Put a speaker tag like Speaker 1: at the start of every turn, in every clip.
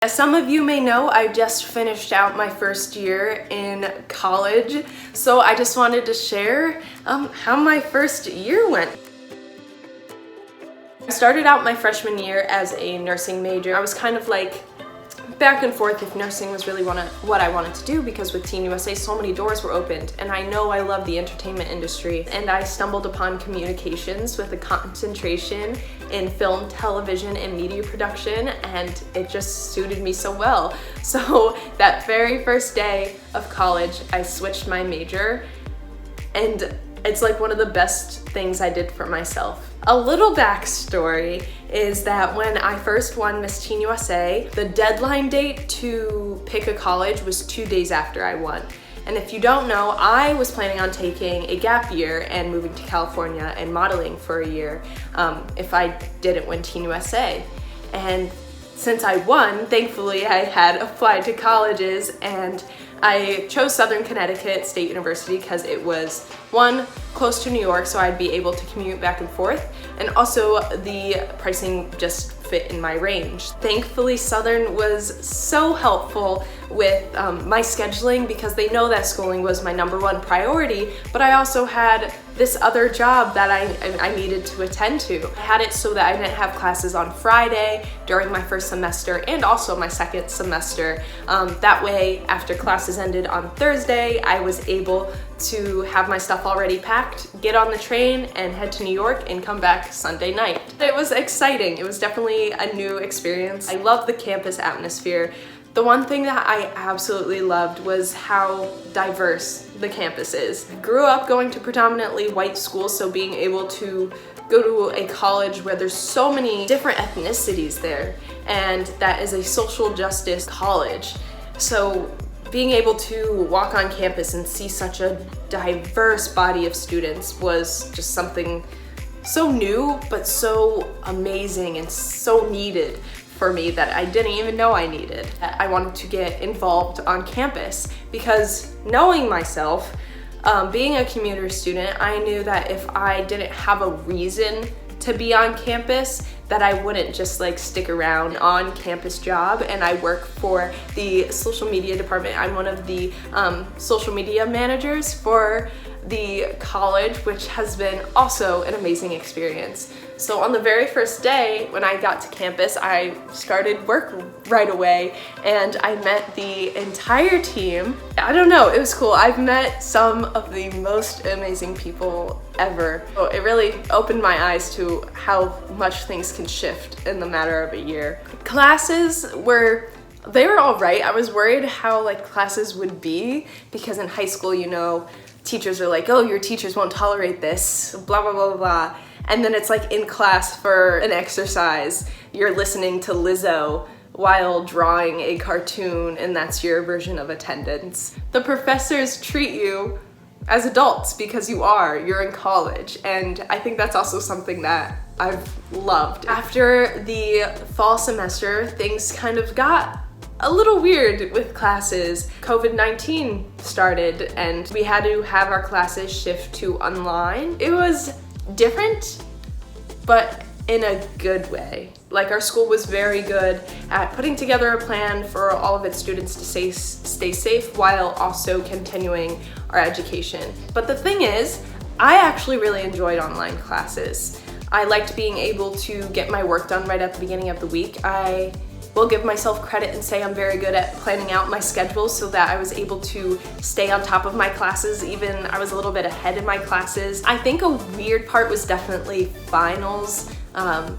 Speaker 1: As some of you may know, I just finished out my first year in college, so I just wanted to share how my first year went. I started out my freshman year as a nursing major. I was kind of like back and forth if nursing was really what I wanted to do, because with Teen USA so many doors were opened, and I know I love the entertainment industry, and I stumbled upon communications with a concentration in film, television, and media production, and it just suited me so well. So that very first day of college, I switched my major, and it's like one of the best things I did for myself. A little backstory is that when I first won Miss Teen USA, the deadline date to pick a college was 2 days after I won. And if you don't know, I was planning on taking a gap year and moving to California and modeling for a year if I didn't win Teen USA. And since I won, thankfully I had applied to colleges, and I chose Southern Connecticut State University because it was, one, close to New York, so I'd be able to commute back and forth, and also the pricing just fit in my range. Thankfully, Southern was so helpful with my scheduling, because they know that schooling was my #1 priority, but I also had this other job that I needed to attend to. I had it so that I didn't have classes on Friday during my first semester and also my second semester. That way, after classes ended on Thursday, I was able to have my stuff already packed, get on the train, and head to New York and come back Sunday night. It was exciting. It was definitely a new experience. I love the campus atmosphere. The one thing that I absolutely loved was how diverse the campus is. I grew up going to predominantly white schools, so being able to go to a college where there's so many different ethnicities there, and that is a social justice college. So being able to walk on campus and see such a diverse body of students was just something so new, but so amazing and so needed for me that I didn't even know I needed. I wanted to get involved on campus because, knowing myself, being a commuter student, I knew that if I didn't have a reason to be on campus, that I wouldn't just like stick around on campus job. And I work for the social media department. I'm one of the social media managers for the college, which has been also an amazing experience. So on the very first day when I got to campus, I started work right away, and I met the entire team. I don't know, it was cool. I've met some of the most amazing people ever. So it really opened my eyes to how much things can shift in the matter of a year. Classes were all right. I was worried how like classes would be, because in high school, you know, teachers are like, oh, your teachers won't tolerate this, blah, blah, blah, blah, blah. And then it's like in class for an exercise, you're listening to Lizzo while drawing a cartoon, and that's your version of attendance. The professors treat you as adults because you're in college, and I think that's also something that I've loved. After the fall semester, things kind of got a little weird with classes. COVID-19 started, and we had to have our classes shift to online. It was different, but in a good way. Like, our school was very good at putting together a plan for all of its students to stay safe while also continuing our education. But the thing is, I actually really enjoyed online classes. I liked being able to get my work done right at the beginning of the week. I will give myself credit and say I'm very good at planning out my schedule so that I was able to stay on top of my classes. Even I was a little bit ahead in my classes. I think a weird part was definitely finals,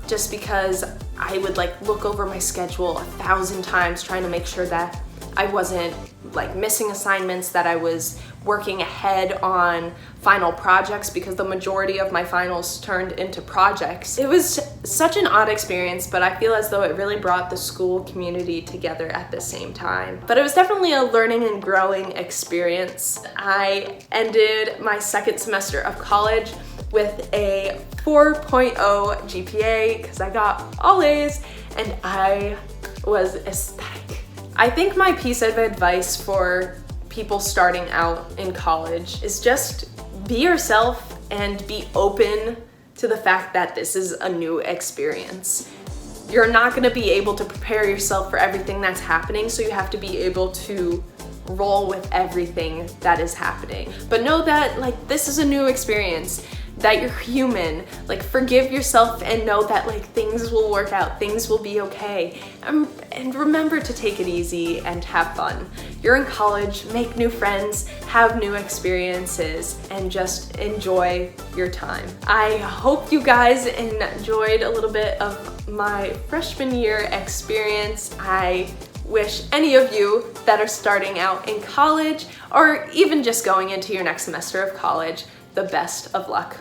Speaker 1: just because I would like look over my schedule 1,000 times trying to make sure that I wasn't like missing assignments, that I was working ahead on final projects, because the majority of my finals turned into projects. It was such an odd experience, but I feel as though it really brought the school community together at the same time. But it was definitely a learning and growing experience. I ended my second semester of college with a 4.0 GPA because I got all A's, and I was ecstatic. I think my piece of advice for people starting out in college is just be yourself and be open to the fact that this is a new experience. You're not gonna be able to prepare yourself for everything that's happening, so you have to be able to roll with everything that is happening. But know that like this is a new experience, that you're human. Like forgive yourself and know that like things will work out, things will be okay. And remember to take it easy and have fun. You're in college, make new friends, have new experiences, and just enjoy your time. I hope you guys enjoyed a little bit of my freshman year experience. I wish any of you that are starting out in college or even just going into your next semester of college the best of luck.